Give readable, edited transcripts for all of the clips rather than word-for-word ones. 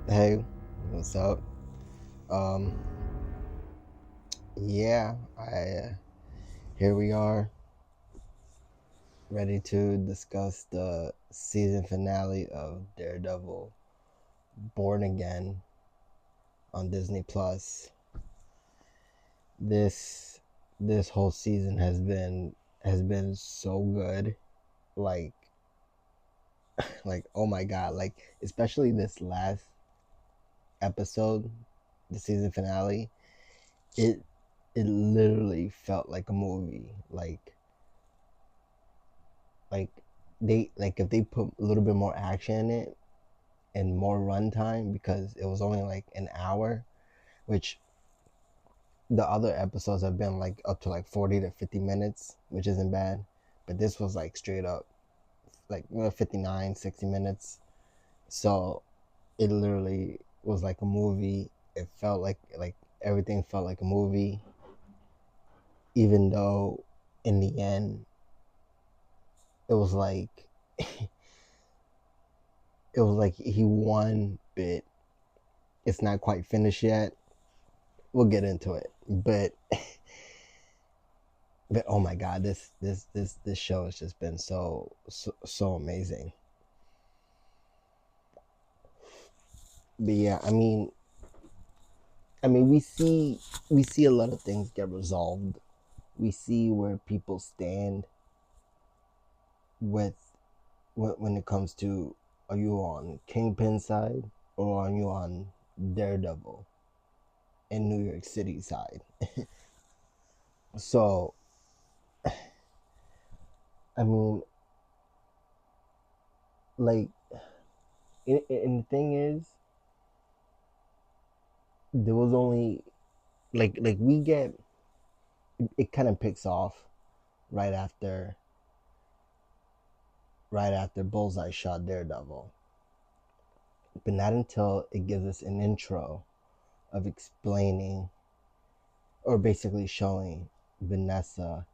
Hey, what's up? Um, yeah, I here we are, ready to discuss the season finale of Daredevil: Born Again on Disney Plus. This this whole season has been so good. Like like oh my god, like especially this last episode, the season finale. It it literally felt like a movie. Like they like if they put a little bit more action in it and more runtime, because it was only like an hour, which the other episodes have been like up to like 40 to 50 minutes, which isn't bad, but this was like straight up like 59 60 minutes. So it literally was like a movie. It felt like everything felt like a movie, even though in the end it was like it was like he won, but it's not quite finished yet. We'll get into it, but oh my god, this show has just been so amazing. But yeah, I mean we see a lot of things get resolved. We see where people stand with when it comes to, are you on Kingpin side or are you on Daredevil in New York City side? So I mean, like, and the thing is, there was only like we get, it kind of picks off right after Bullseye shot Daredevil, but not until it gives us an intro of explaining, or basically showing, Vanessa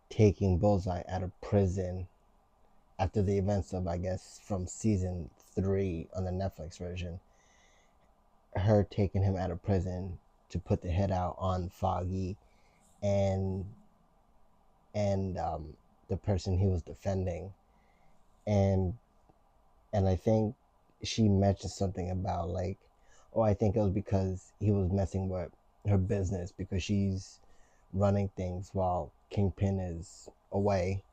taking Bullseye out of prison after the events of, I guess, from season 3 on the Netflix version, her taking him out of prison to put the hit out on Foggy and the person he was defending. And and I think she mentioned something about, like, oh, I think it was because he was messing with her business because she's running things while Kingpin is away.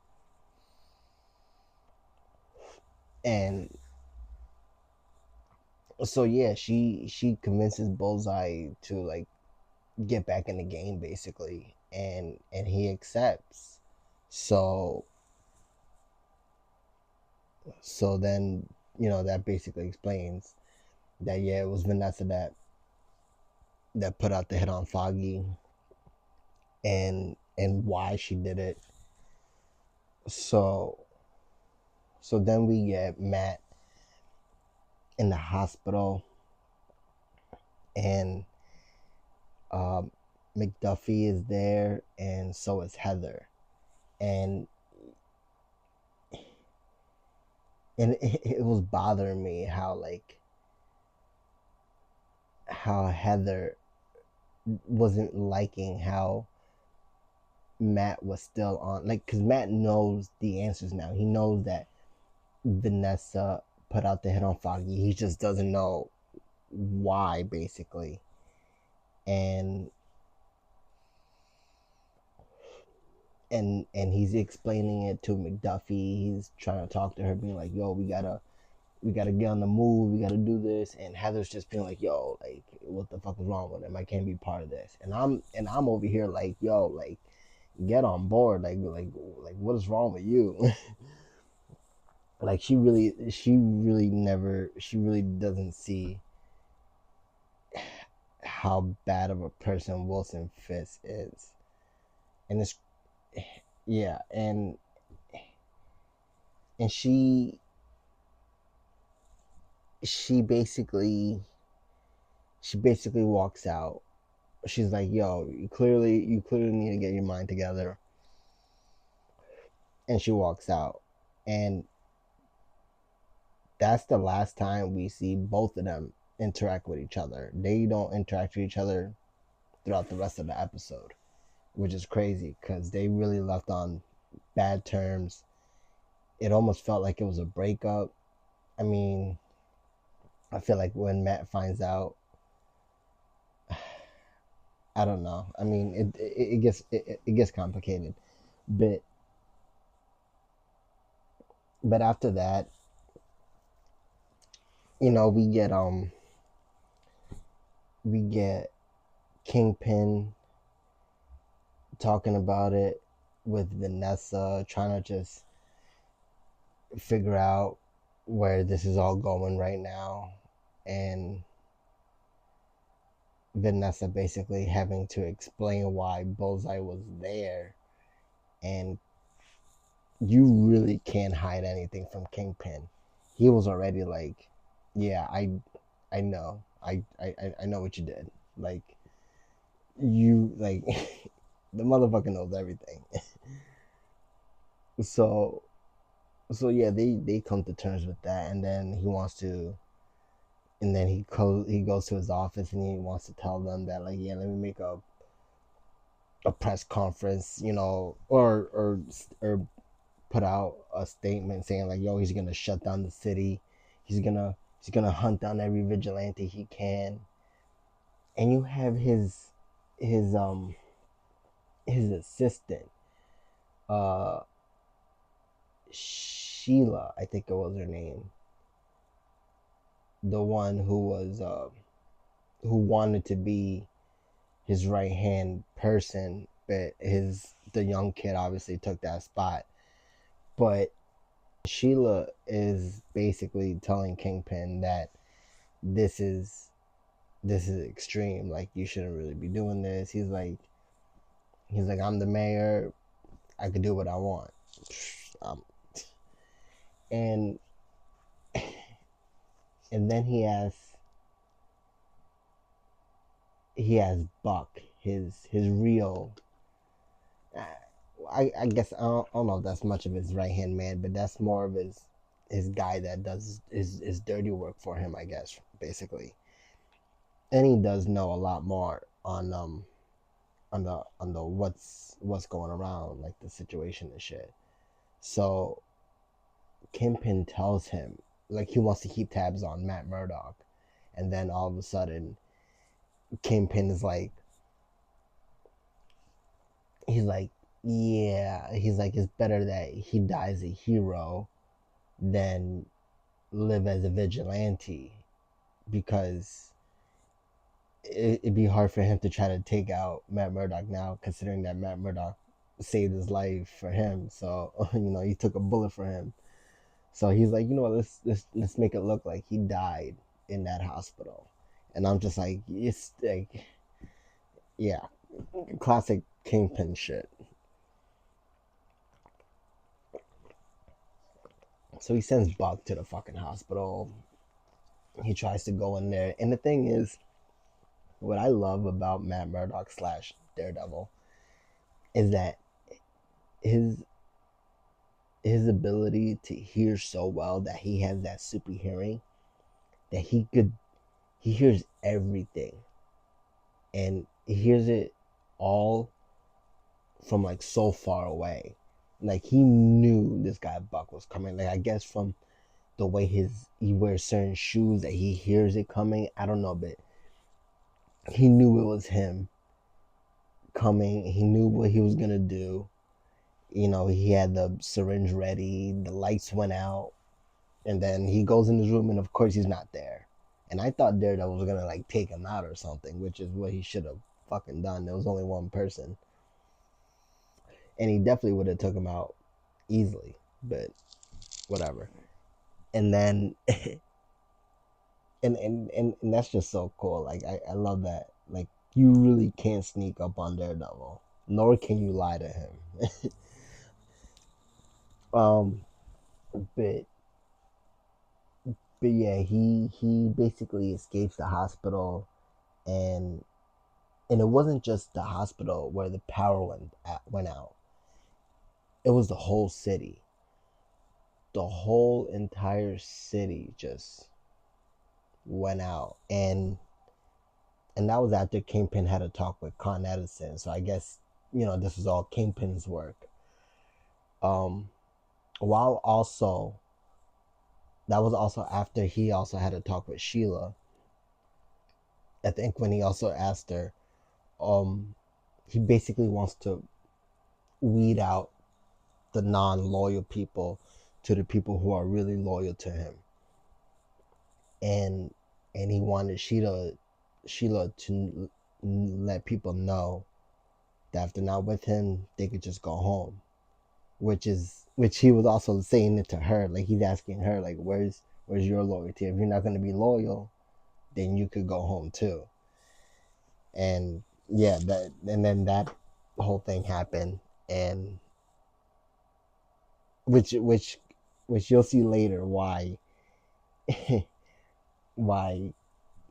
And so yeah, she convinces Bullseye to, like, get back in the game basically, and he accepts. So then, that basically explains that, yeah, it was Vanessa that put out the hit on Foggy, and why she did it. So then we get Matt in the hospital, and um, McDuffie is there, and so is Heather, and it was bothering me how, like, how Heather wasn't liking how Matt was still on, like, because Matt knows the answers now. He knows that Vanessa put out the hit on Foggy. He just doesn't know why, basically. And he's explaining it to McDuffie. He's trying to talk to her, being like, "Yo, we gotta get on the move. We gotta do this." And Heather's just being like, "Yo, like, what the fuck is wrong with him? I can't be part of this." And I'm over here like, "Yo, like, get on board. Like, what is wrong with you?" Like, she really doesn't see how bad of a person Wilson Fisk is. And it's, yeah, and she basically walks out. She's like, "Yo, you clearly need to get your mind together." And she walks out. And that's the last time we see both of them interact with each other. They don't interact with each other throughout the rest of the episode, which is crazy because they really left on bad terms. It almost felt like it was a breakup. I mean, I feel like when Matt finds out, I don't know. I mean, it gets complicated, but after that, we get Kingpin talking about it with Vanessa, trying to just figure out where this is all going right now, and Vanessa basically having to explain why Bullseye was there, and you really can't hide anything from Kingpin. He was already like, "Yeah, I know, I know what you did. Like, you like, the motherfucker knows everything." so yeah, they come to terms with that, and then he goes to his office and he wants to tell them that, like, yeah, let me make a press conference, or put out a statement saying like, yo, he's gonna shut down the city, he's gonna hunt down every vigilante he can, and you have his um his assistant, uh Sheila, I think it was her name, the one who wanted to be his right hand person, but the young kid obviously took that spot. But Sheila is basically telling Kingpin that this is extreme. Like, you shouldn't really be doing this. He's like, I'm the mayor. I could do what I want. Um, and then he has Buck, his real. I guess I don't know if that's much of his right hand man, but that's more of his guy that does his dirty work for him, I guess, basically. And he does know a lot more on the what's going around, like the situation and shit. So Kingpin tells him, like, he wants to keep tabs on Matt Murdock, and then all of a sudden Kingpin is like, he's like, yeah, he's like, it's better that he dies a hero than live as a vigilante, because it'd be hard for him to try to take out Matt Murdock now, considering that Matt Murdock saved his life for him. So he took a bullet for him. So he's like, what, let's make it look like he died in that hospital. And I'm just like, it's like, yeah, classic Kingpin shit. So he sends Buck to the fucking hospital. He tries to go in there, and the thing is, what I love about Matt Murdock slash Daredevil is that his ability to hear so well, that he has that super hearing, that he hears everything, and he hears it all from like so far away. Like, he knew this guy Buck was coming. Like, I guess from the way he wears certain shoes, that he hears it coming. I don't know, but he knew it was him coming. He knew what he was gonna do. He had the syringe ready. The lights went out, and then he goes in his room, and of course he's not there. And I thought Daredevil was gonna like take him out or something, which is what he should have fucking done. There was only one person, and he definitely would have took him out easily. But whatever. And then and that's just so cool. Like, I love that. Like, you really can't sneak up on Daredevil, nor can you lie to him. um, but yeah, he basically escapes the hospital, and it wasn't just the hospital where the power went out. It was the whole city. the whole entire city just went out, and that was after Kingpin had a talk with Con Edison. So I guess this was all Kingpin's work. Um, while also that was also after he also had a talk with Sheila. I think when he also asked her, um, he basically wants to weed out the non-loyal people to the people who are really loyal to him, and he wanted Sheila to let people know that if they're not with him, they could just go home. Which he was also saying it to her, like he's asking her, like, where's your loyalty? If you're not going to be loyal, then you could go home too. And yeah, then that whole thing happened, and which which which you'll see later why why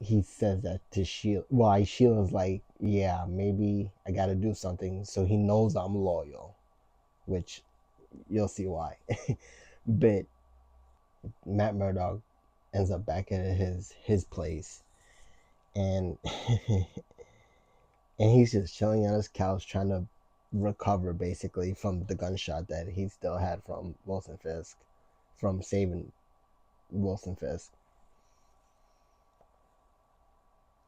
he says that to Sheila. Why Sheila's like, yeah, maybe I got to do something so he knows I'm loyal, which you'll see why. But Matt Murdock ends up back at his place, and and he's just chilling on his couch trying to recover basically from the gunshot that he still had from Wilson Fisk, from saving Wilson Fisk.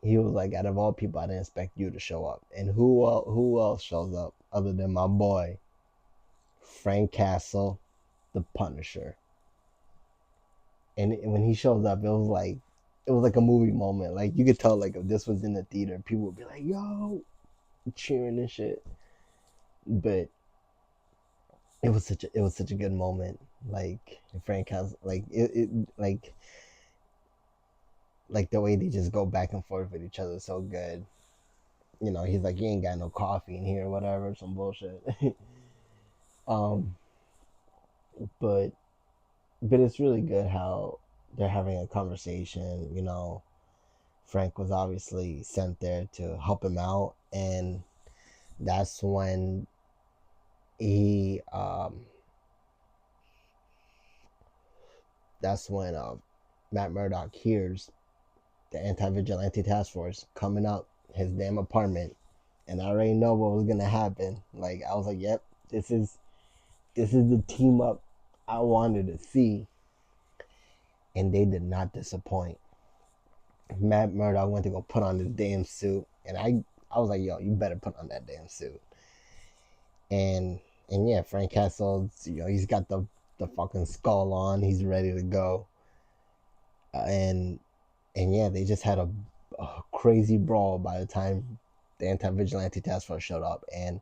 He was like, out of all people, I didn't expect you to show up. And who else shows up other than my boy Frank Castle, the Punisher? And when he shows up, it was like a movie moment. Like you could tell, like if this was in the theater, people would be like, "Yo," cheering and shit. But it was such a good moment. Like Frank has like the way they just go back and forth with each other is so good. He's like, you ain't got no coffee in here or whatever, some bullshit. um, but it's really good how they're having a conversation. Frank was obviously sent there to help him out, and that's when he that's when Matt Murdock hears the anti-vigilante task force coming up his damn apartment, and I already know what was gonna happen. Like I was like, yep, this is the team up I wanted to see, and they did not disappoint. Matt Murdock went to go put on his damn suit, and I was like, yo, you better put on that damn suit. And yeah, Frank Castle, he's got the fucking skull on, he's ready to go. And yeah, they just had a crazy brawl by the time the anti-vigilante task force showed up. And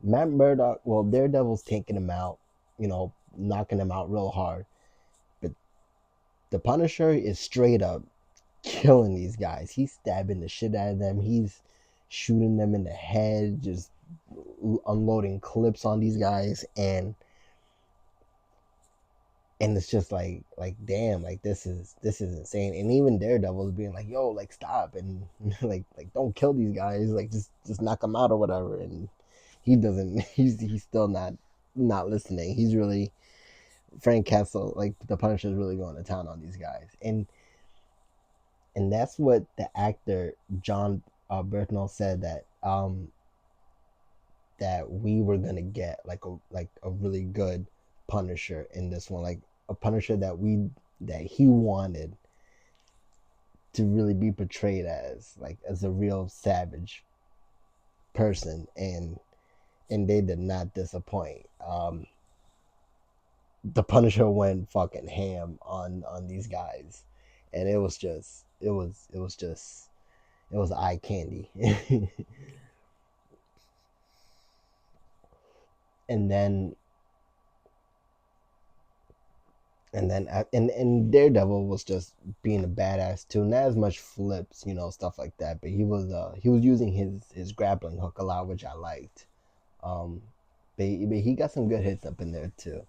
Matt Murdock, well, Daredevil's taking him out, knocking him out real hard. But the Punisher is straight up killing these guys. He's stabbing the shit out of them. He's shooting them in the head, just unloading clips on these guys, and it's just like damn, like this is insane. And even Daredevil's being like, yo, like stop, and like don't kill these guys, like just knock them out or whatever. And he doesn't. He's still not listening. He's really Frank Castle, like the Punisher, is really going to town on these guys, and that's what the actor John Berthnall said, that we were gonna get like a really good Punisher in this one, like a Punisher that he wanted to really be portrayed as a real savage person, and they did not disappoint. The Punisher went fucking ham on these guys, and it was eye candy. and then and Daredevil was just being a badass too. Not as much flips, stuff like that, but he was using his grappling hook a lot, which I liked. But he got some good hits up in there too.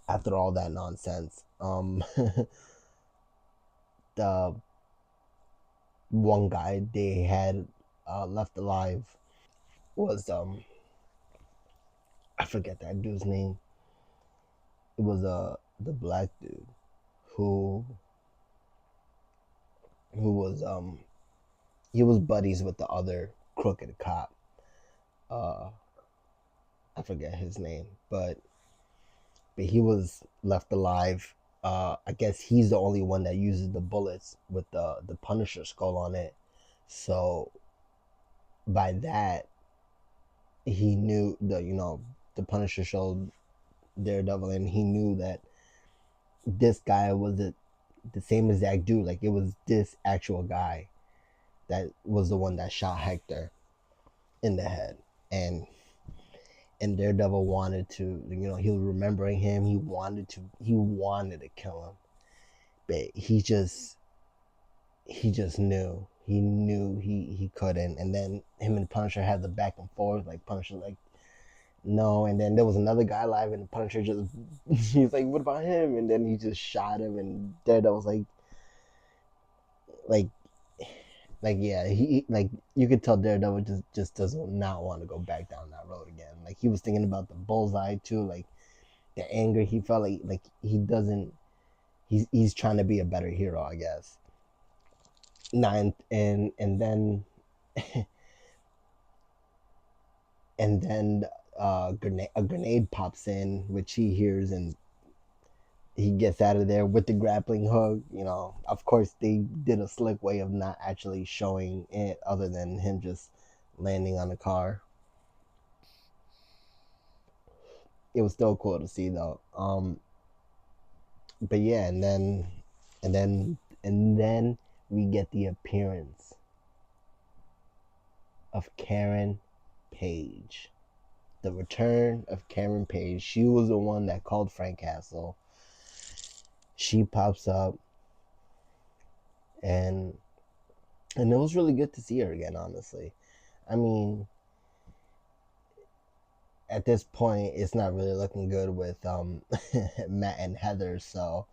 After all that nonsense, the one guy they had left alive was I forget that dude's name. it was the black dude who was he was buddies with the other crooked cop. Uh, I forget his name, but he was left alive. I guess he's the only one that uses the bullets with the Punisher skull on it. So by that, he knew the Punisher showed Daredevil, and he knew that this guy was the same exact dude. Like it was this actual guy that was the one that shot Hector in the head, and Daredevil wanted to, he was remembering him. He wanted to kill him, but he just knew. He knew he couldn't. And then him and Punisher had the back and forth. Like Punisher, like no. And then there was another guy alive, and Punisher just he's like, "What about him?" And then he just shot him. And Daredevil was like, yeah, he like you could tell Daredevil just doesn't not want to go back down that road again. Like he was thinking about the bullseye too, like the anger he felt like he doesn't. He's trying to be a better hero, I guess. Nah, and then and then a grenade pops in, which he hears, and he gets out of there with the grappling hook. Of course, they did a slick way of not actually showing it, other than him just landing on the car. It was still cool to see though. But yeah, and then we get the appearance of Karen Page. The return of Karen Page. She was the one that called Frank Castle. She pops up, and it was really good to see her again, honestly. I mean, at this point, it's not really looking good with Matt and Heather, so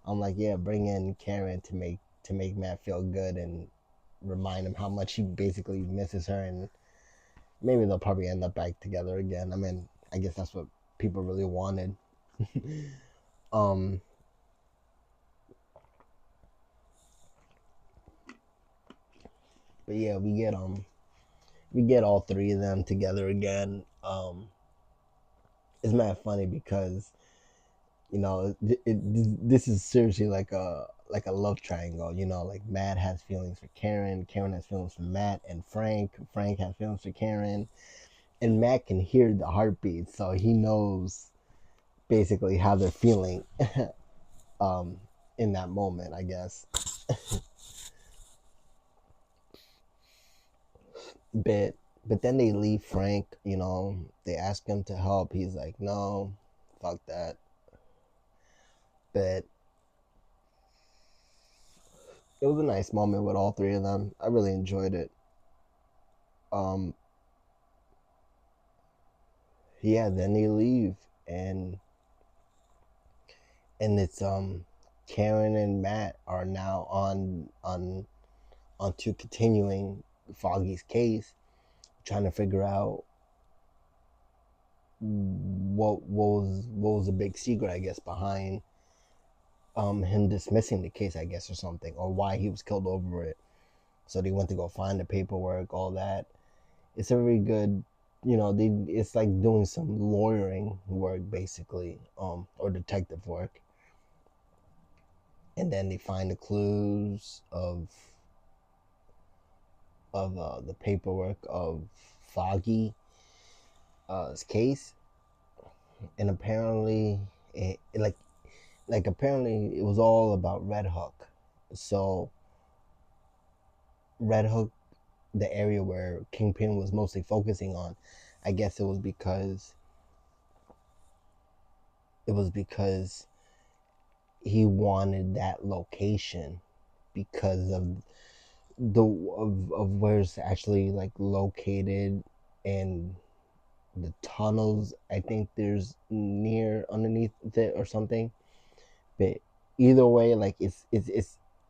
I'm like, yeah, bring in Karen to make Matt feel good and remind him how much he basically misses her, and maybe they'll probably end up back together again. I mean, I guess that's what people really wanted. um, but yeah, we get all three of them together again. It's mad funny because this is seriously like a love triangle. Like Matt has feelings for Karen, Karen has feelings for Matt, and Frank has feelings for Karen, and Matt can hear the heartbeat, so he knows basically how they're feeling um, in that moment, I guess. But but then they leave Frank. They ask him to help. He's like, no, fuck that. But it was a nice moment with all three of them. I really enjoyed it. Um, yeah. Then they leave, and it's Karen and Matt are now onto continuing Foggy's case, trying to figure out what was the big secret, I guess, behind him dismissing the case, I guess, or something, or why he was killed over it. So they went to go find the paperwork, all that. It's a very good, it's like doing some lawyering work, basically, or detective work. And then they find the clues of the paperwork of Foggy his case, and apparently, apparently it was all about Red Hook. So Red Hook, the area where Kingpin was mostly focusing on, I guess it was because he wanted that location because of where it's actually like located, and the tunnels I think there's near underneath it or something. But either way, like it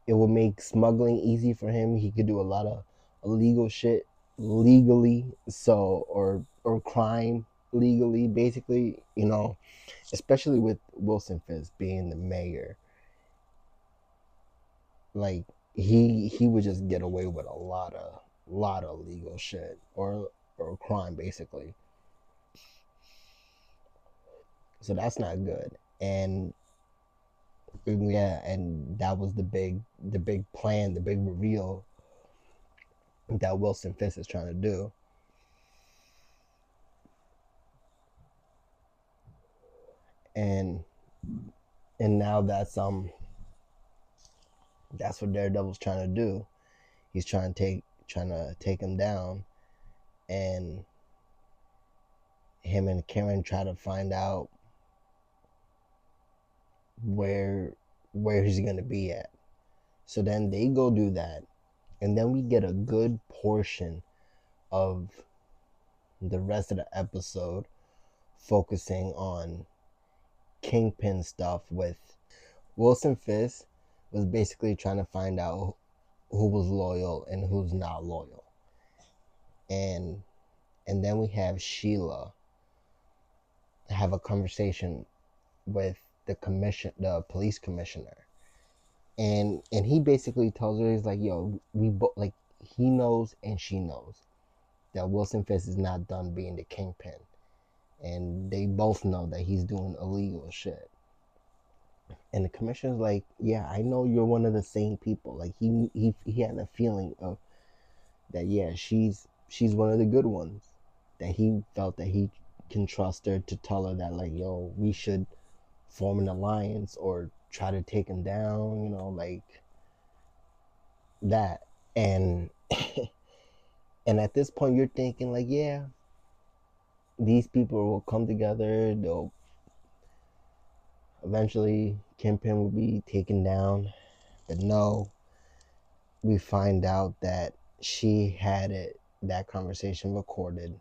will make smuggling easy for him. He could do a lot of illegal shit legally, so or crime. legally, basically, especially with Wilson Fisk being the mayor, like he would just get away with a lot of legal shit or crime basically. So that's not good. And yeah, and that was the big plan, the big reveal that Wilson Fisk is trying to do. And now that's what Daredevil's trying to do. He's trying to take him down, and him and Karen try to find out where he's gonna be at. So then they go do that, and then we get a good portion of the rest of the episode focusing on Kingpin stuff with Wilson Fisk was basically trying to find out who was loyal and who's not loyal. And then we have Sheila have a conversation with the police commissioner. And he basically tells her, he's like, yo, we both, like, he knows and she knows that Wilson Fisk is not done being the kingpin. And they both know that he's doing illegal shit. And the commissioner's like, yeah, I know you're one of the same people. Like he had a feeling of that, yeah, she's one of the good ones. That he felt that he can trust her to tell her that, like, yo, we should form an alliance or try to take him down, like that. And and at this point you're thinking like, yeah, these people will come together, they'll eventually Kingpin will be taken down. But no, we find out that she had that conversation recorded.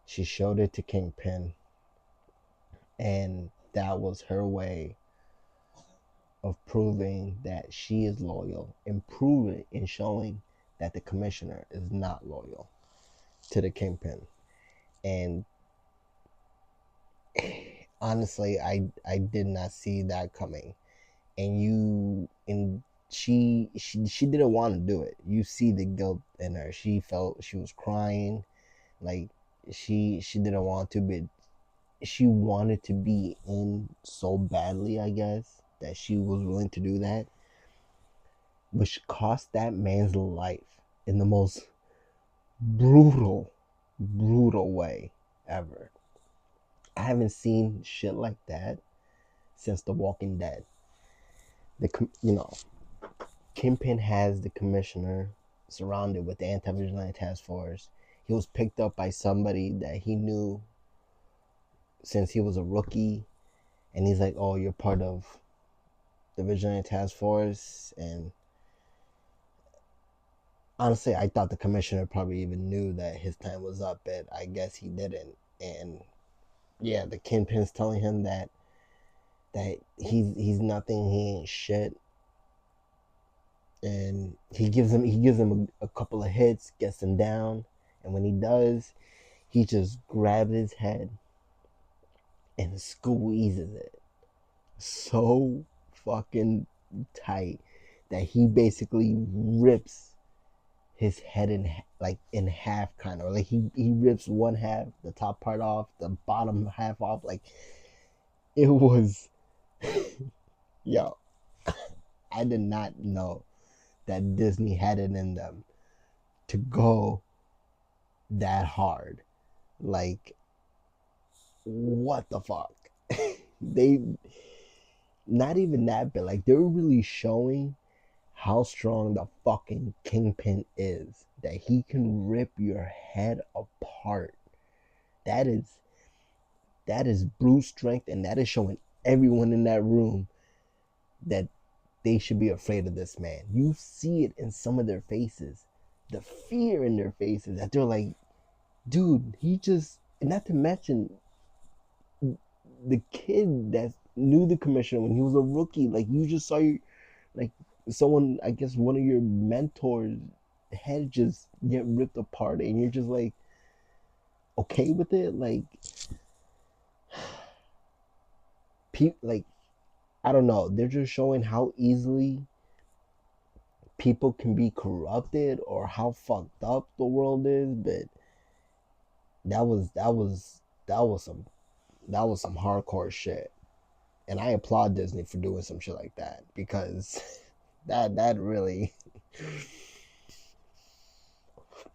She showed it to Kingpin, and that was her way of proving that she is loyal, and proving and showing that the commissioner is not loyal to the Kingpin. And honestly, I did not see that coming. And she didn't want to do it. You see the guilt in her. She felt, she was crying, like she didn't want to, but she wanted to be in so badly, I guess, that she was willing to do that, which cost that man's life in the most brutal way ever. I haven't seen shit like that since The Walking Dead. Kingpin has the commissioner surrounded with the anti-vigilante task force. He was picked up by somebody that he knew since he was a rookie, and he's like, "Oh, you're part of the vigilante task force." And honestly, I thought the commissioner probably even knew that his time was up, but I guess he didn't. And yeah, the Kingpin's telling him that he's nothing, he ain't shit. And he gives him a couple of hits, gets him down, and when he does, he just grabs his head and squeezes it so fucking tight that he basically rips his head in half, kind of like he rips one half, the top part off, the bottom half off. Like, it was yo, I did not know that Disney had it in them to go that hard. Like, what the fuck? They, not even that, but like, they're really showing how strong the fucking Kingpin is. That he can rip your head apart. That is brute strength, and that is showing everyone in that room that they should be afraid of this man. You see it in some of their faces, the fear in their faces, that they're like, dude, he just, not to mention the kid that knew the commissioner when he was a rookie. Like, you just saw like, someone, I guess one of your mentors' head just get ripped apart, and you're just like, okay with it. Like I don't know. They're just showing how easily people can be corrupted or how fucked up the world is. But that was some hardcore shit. And I applaud Disney for doing some shit like that because that really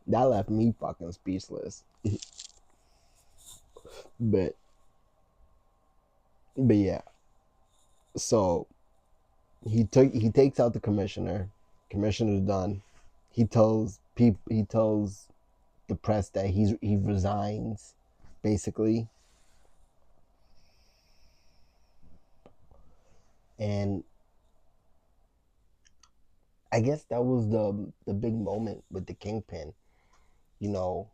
that left me fucking speechless. But yeah, so he takes out the commissioner. Commissioner's done. He tells the press that he resigns, basically, and I guess that was the big moment with the kingpin. You know,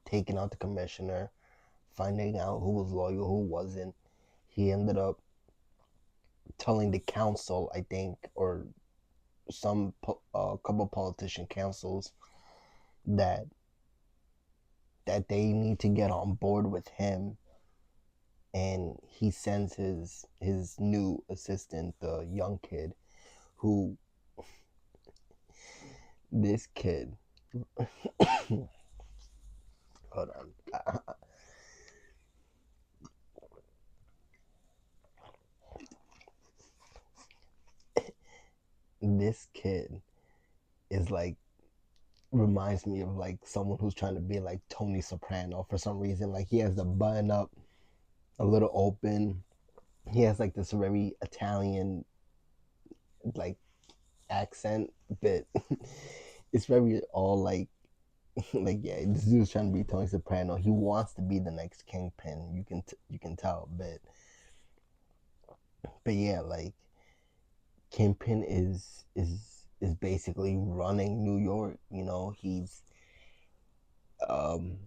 taking out the commissioner, finding out who was loyal, who wasn't. He ended up telling the council, I think, or some couple politician councils that they need to get on board with him, and he sends his new assistant, the young kid, who this kid hold on. This kid is like reminds me of like someone who's trying to be like Tony Soprano for some reason. Like he has the button up a little open. He has like this very Italian like accent, but it's very all like like yeah, this dude's trying to be Tony Soprano. He wants to be the next kingpin. You can tell, but yeah, like Kingpin is basically running New York. You know, he's um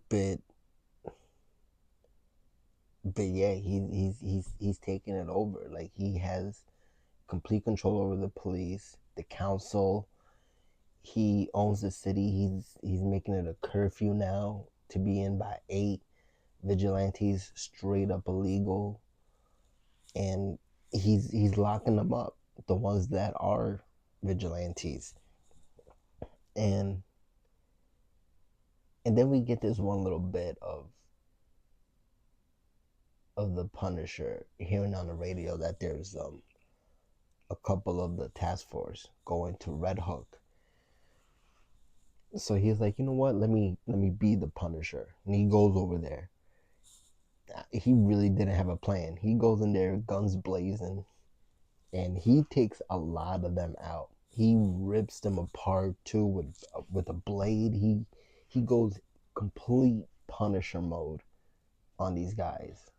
but yeah, he's taking it over. Like he has complete control over the police, the council. He owns the city. He's making it a curfew now to be in by 8. Vigilantes straight up illegal, and he's locking them up, the ones that are vigilantes, and then we get this one little bit of the Punisher hearing on the radio that there's a couple of the task force going to Red Hook. So he's like, you know what? Let me be the Punisher, and he goes over there. He really didn't have a plan. He goes in there, guns blazing, and he takes a lot of them out. He rips them apart too with a blade. He goes complete Punisher mode on these guys,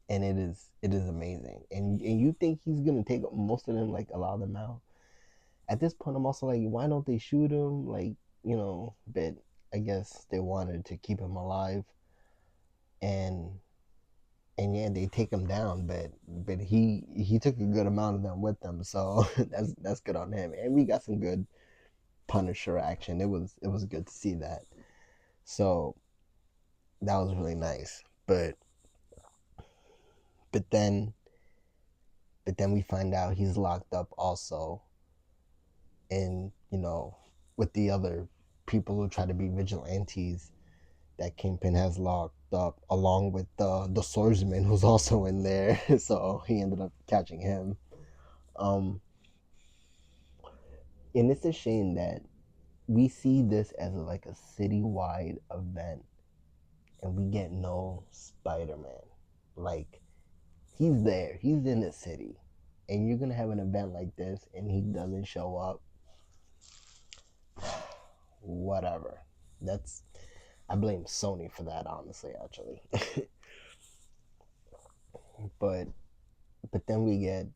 and it is amazing. And you think he's gonna take most of them, like a lot of them out. At this point, I'm also like, why don't they shoot him? Like, you know, but I guess they wanted to keep him alive, and yeah, they take him down, but he took a good amount of them with them, so that's good on him. And we got some good Punisher action. It was good to see that. So that was really nice. But then we find out he's locked up also, and you know, with the other people who try to be vigilantes that Kingpin has locked up, along with the swordsman who's also in there. So he ended up catching him. Um, and it's a shame that we see this as like a citywide event, and we get no Spider-Man. Like he's there, he's in the city, and you're gonna have an event like this, and he doesn't show up. Whatever. That's I blame Sony for that, honestly, actually. but then we get,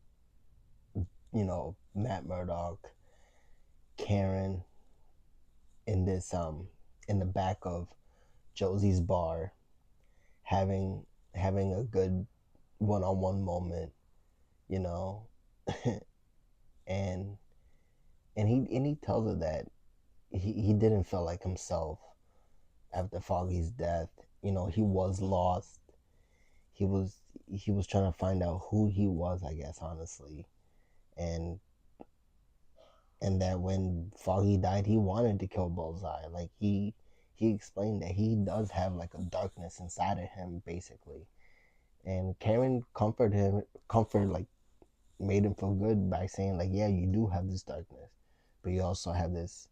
you know, Matt Murdock, Karen in this in the back of Josie's bar, having a good one-on-one moment, you know, and he tells her that he didn't feel like himself after Foggy's death. You know, he was lost. He was he was trying to find out who he was, I guess, honestly. And that when Foggy died, he wanted to kill Bullseye. Like he explained that he does have like a darkness inside of him, basically. And Karen comfort like made him feel good by saying like, yeah, you do have this darkness, but you also have this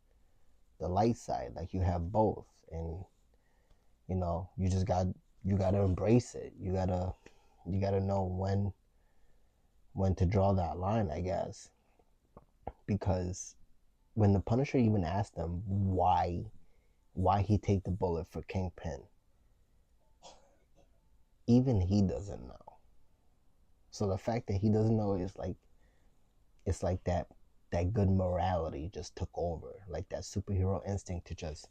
the light side. Like you have both, and you know you gotta embrace it. You gotta know when to draw that line, I guess, because when the Punisher even asked him why he take the bullet for Kingpin, even he doesn't know. So the fact that he doesn't know is like it's like that good morality just took over, like that superhero instinct to just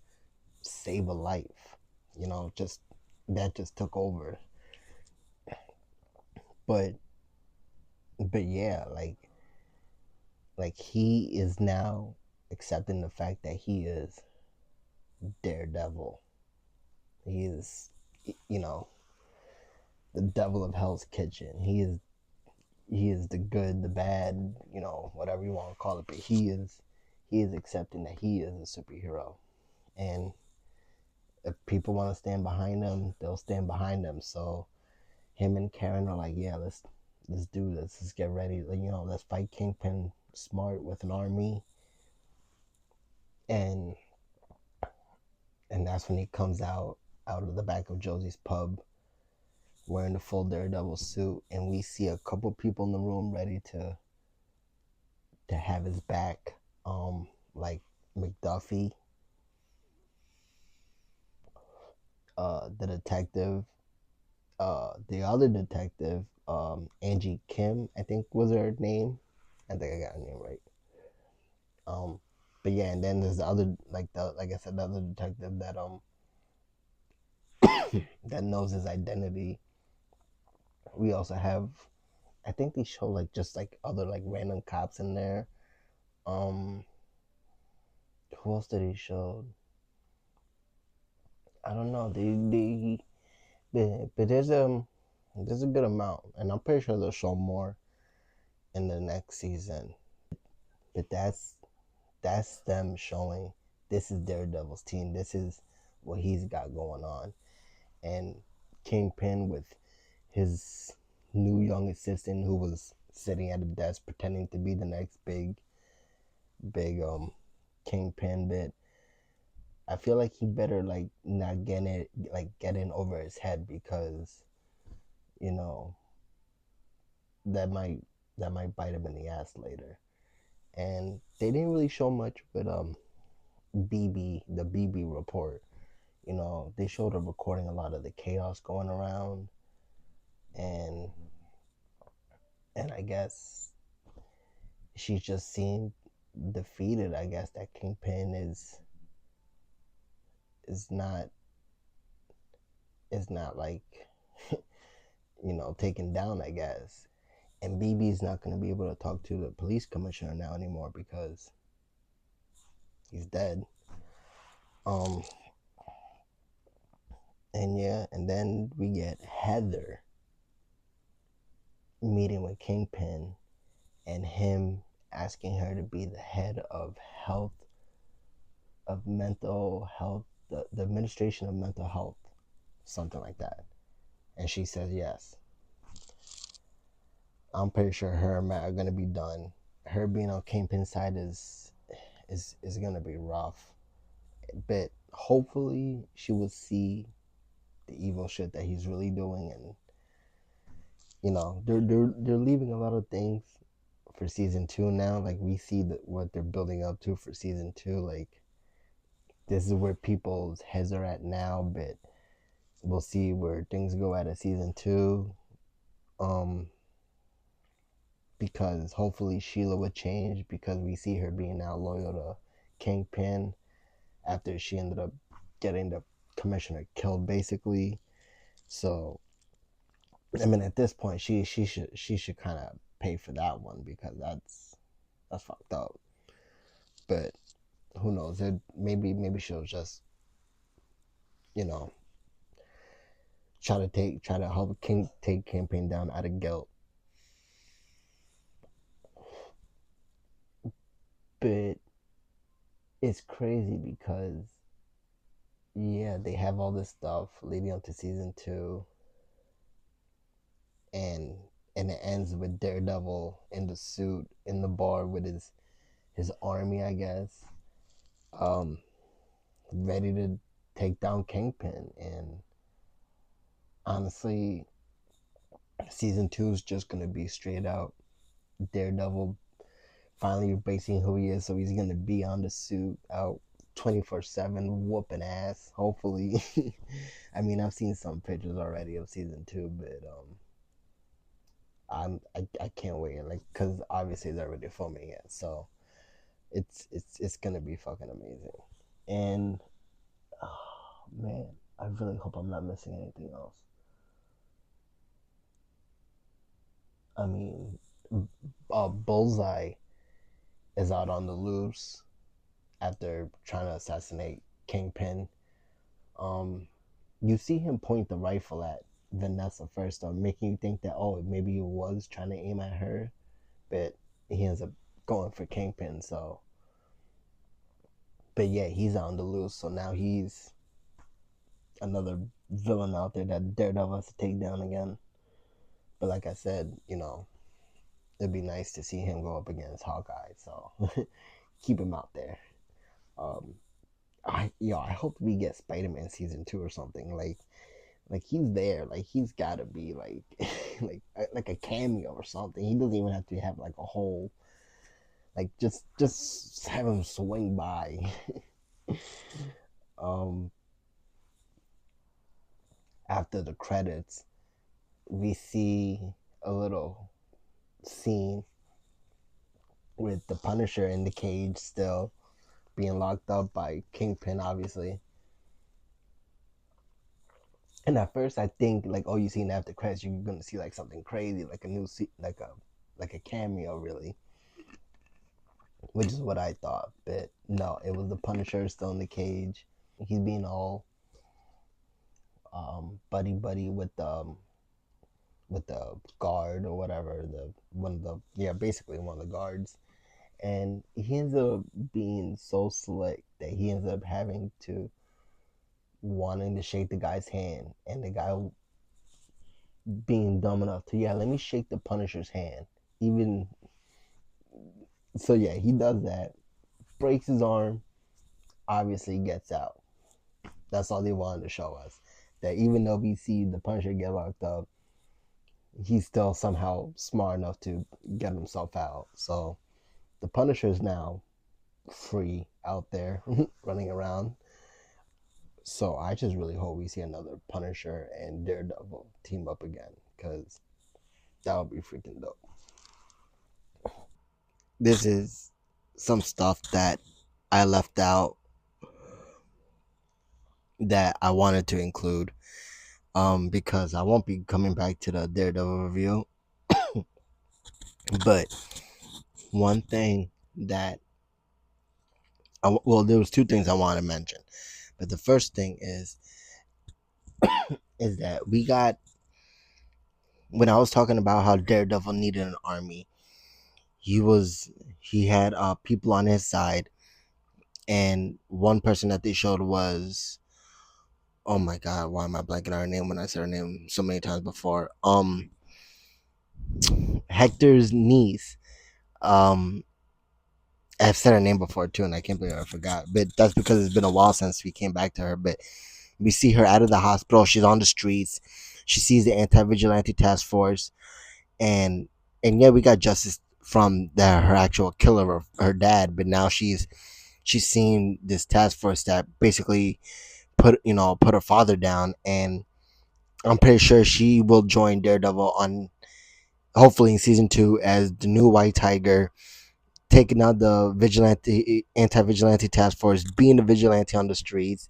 save a life, you know, just that just took over. But yeah, like he is now accepting the fact that he is Daredevil. He is, you know, the devil of Hell's Kitchen. He is the good, the bad, you know, whatever you want to call it. But he is accepting that he is a superhero, and if people want to stand behind him, they'll stand behind him. So him and Karen are like, yeah, let's do this. Let's get ready. Like, you know, let's fight Kingpin smart with an army, and that's when he comes out of the back of Josie's pub wearing the full Daredevil suit, and we see a couple people in the room ready to have his back. Like McDuffie, the detective, the other detective, Angie Kim, I think was her name. I think I got her name right. Um, but yeah, and then there's the other, like I said, the other detective that that knows his identity. We also have, I think they show like just like other like random cops in there. Um, who else did he show? I don't know. But there's a good amount, and I'm pretty sure they'll show more in the next season. But that's them showing this is Daredevil's team. This is what he's got going on, and Kingpin with his new young assistant who was sitting at a desk pretending to be the next big Kingpin bit. I feel like he better like not getting over his head, because you know that might bite him in the ass later. And they didn't really show much with the BB report. You know, they showed her recording a lot of the chaos going around, and I guess she's just seen defeated. I guess that Kingpin is not like you know taken down, I guess. And BB's not going to be able to talk to the police commissioner now anymore because he's dead. Um, and yeah, and then we get Heather meeting with Kingpin and him asking her to be the head of mental health, the administration of mental health, something like that. And she says yes. I'm pretty sure her and Matt are gonna be done. Her being on Kingpin's side is gonna be rough, but hopefully she will see the evil shit that he's really doing, and you know they're leaving a lot of things for season two now. Like we see what they're building up to for season two. Like this is where people's heads are at now, but we'll see where things go at a season two. Um, because hopefully Sheila would change, because we see her being now loyal to Kingpin after she ended up getting the commissioner killed, basically. So I mean, at this point, she should kind of pay for that one, because that's fucked up. But who knows? Maybe she'll just, you know, try to help King take campaign down out of guilt. But it's crazy because yeah, they have all this stuff leading up to season two, and it ends with Daredevil in the suit in the bar with his army, I guess, um, ready to take down Kingpin. And honestly, season two is just gonna be straight out Daredevil finally embracing who he is. So he's gonna be on the suit out 24/7, whooping ass. Hopefully, I mean I've seen some pictures already of season two, but I can't wait. Like, cause obviously they're already filming it, so it's gonna be fucking amazing. And oh man, I really hope I'm not missing anything else. I mean, Bullseye is out on the loose after trying to assassinate Kingpin. Um, you see him point the rifle at Vanessa first, making you think that oh maybe he was trying to aim at her, but he ends up going for Kingpin. So, but yeah, he's on the loose. So now he's another villain out there that Daredevil has to take down again. But like I said, it'd be nice to see him go up against Hawkeye. So keep him out there. Um, I hope we get Spider Man season two or something. Like he's there. Like he's got to be like like a cameo or something. He doesn't even have to have like a whole like just have him swing by. um, After the credits, we see a little scene with the Punisher in the cage still being locked up by Kingpin, obviously. And at first, I think like, oh, you seen after credits, you're gonna see like something crazy, like a new like a cameo, really, which is what I thought. But no, it was the Punisher still in the cage. He's being all buddy buddy with the guard or whatever, the one of the yeah, basically one of the guards. And he ends up being so slick that he ends up having to wanting to shake the guy's hand, and the guy being dumb enough to yeah, let me shake the Punisher's hand. Even so, yeah, he does that, breaks his arm, obviously gets out. That's all they wanted to show us. That even though we see the Punisher get locked up, he's still somehow smart enough to get himself out. So the Punisher is now free out there running around. So I just really hope we see another Punisher and Daredevil team up again, because that would be freaking dope. This is some stuff that I left out that I wanted to include, because I won't be coming back to the Daredevil review. But one thing that well, there was two things I want to mention. But the first thing is that we got, when I was talking about how Daredevil needed an army, he had people on his side, and one person that they showed was, oh my god, why am I blanking on her name when I said her name so many times before? Hector's niece. Um, I've said her name before too, and I can't believe I forgot. But that's because it's been a while since we came back to her. But we see her out of the hospital. She's on the streets. She sees the anti-vigilante task force, and yeah, we got justice from her actual killer of her dad. But now she's seen this task force that basically put her father down, and I'm pretty sure she will join Daredevil on, hopefully in season two, as the new White Tiger, taking out the anti-vigilante task force, being a vigilante on the streets.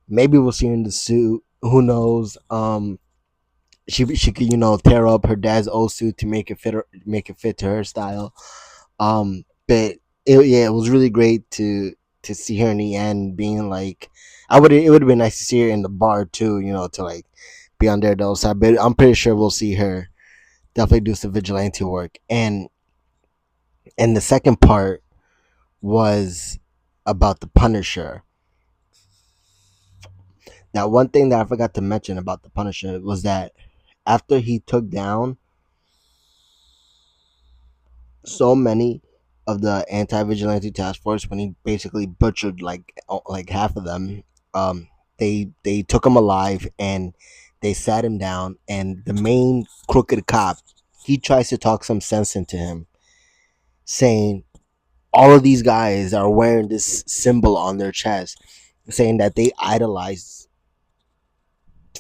Maybe we'll see her in the suit. Who knows? She could tear up her dad's old suit to make it fit to her style. But it was really great to to see her in the end being like, I would it would have been nice to see her in the bar too, to like be on Daredevil's side. But I'm pretty sure we'll see her definitely do some vigilante work. And the second part was about the Punisher. Now, one thing that I forgot to mention about the Punisher was that after he took down so many of the anti-vigilante task force, when he basically butchered like half of them, um, they took him alive and they sat him down. And the main crooked cop, he tries to talk some sense into him, saying all of these guys are wearing this symbol on their chest, saying that they idolize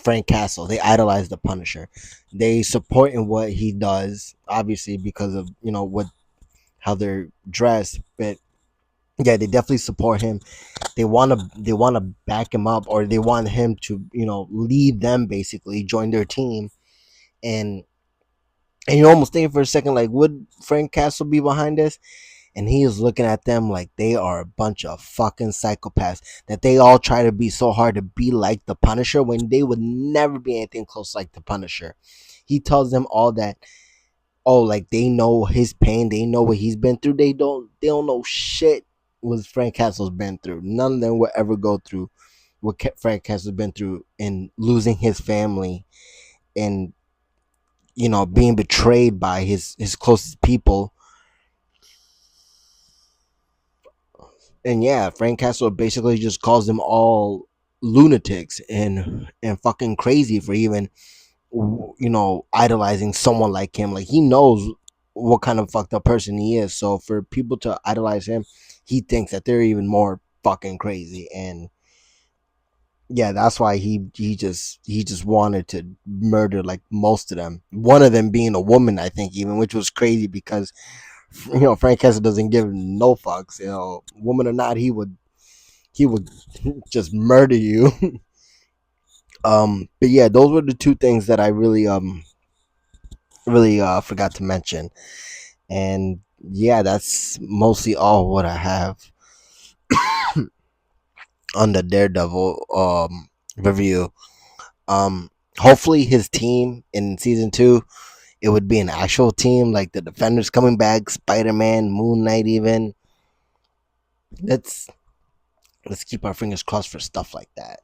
Frank Castle. They idolize the Punisher. They support in what he does, obviously because of what how they're dressed. But yeah, they definitely support him. They want to back him up, or they want him to lead them, basically join their team. And and you're almost thinking for a second, like, would Frank Castle be behind this? And he is looking at them like they are a bunch of fucking psychopaths, that they all try to be so hard to be like the Punisher when they would never be anything close like the Punisher. He tells them all that, oh, like, they know his pain, they know what he's been through. They don't know shit what Frank Castle's been through. None of them will ever go through what Frank Castle's been through in losing his family, and being betrayed by his closest people. And yeah, Frank Castle basically just calls them all lunatics and fucking crazy for even idolizing someone like him. Like, he knows what kind of fucked up person he is. So for people to idolize him, he thinks that they're even more fucking crazy. And yeah, that's why he just wanted to murder like most of them. One of them being a woman, I think, even, which was crazy because Frank Castle doesn't give no fucks. Woman or not, he would just murder you. But yeah, those were the two things that I really forgot to mention. And yeah, that's mostly all what I have on the Daredevil review. Hopefully his team in season 2, it would be an actual team, like the Defenders coming back, Spider-Man, Moon Knight, even. Let's keep our fingers crossed for stuff like that.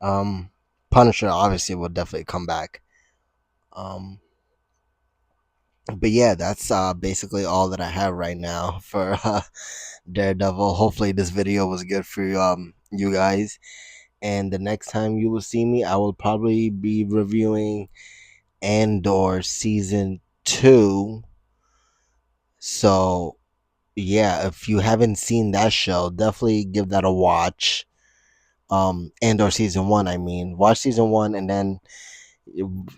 um Punisher obviously will definitely come back. um but yeah, that's basically all that I have right now for Daredevil. Hopefully this video was good for you guys. And the next time you will see me, I will probably be reviewing Andor season 2. So yeah, if you haven't seen that show, definitely give that a watch. Andor season 1, I mean, watch season 1, and then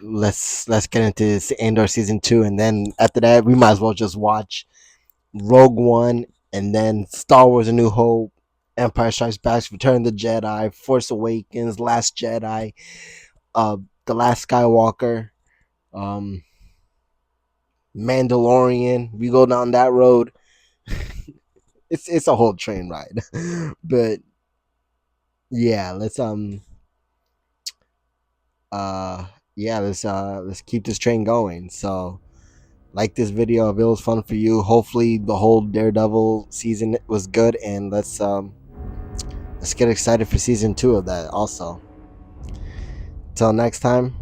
let's get into Andor season 2, and then after that we might as well just watch Rogue One, and then Star Wars: A New Hope, Empire Strikes Back, Return of the Jedi, Force Awakens, Last Jedi, uh, The Last Skywalker, um, Mandalorian. We go down that road. It's a whole train ride, but yeah, uh let's keep this train going. So like this video if it was fun for you. Hopefully the whole Daredevil season was good, and let's get excited for season 2 of that also. Till next time,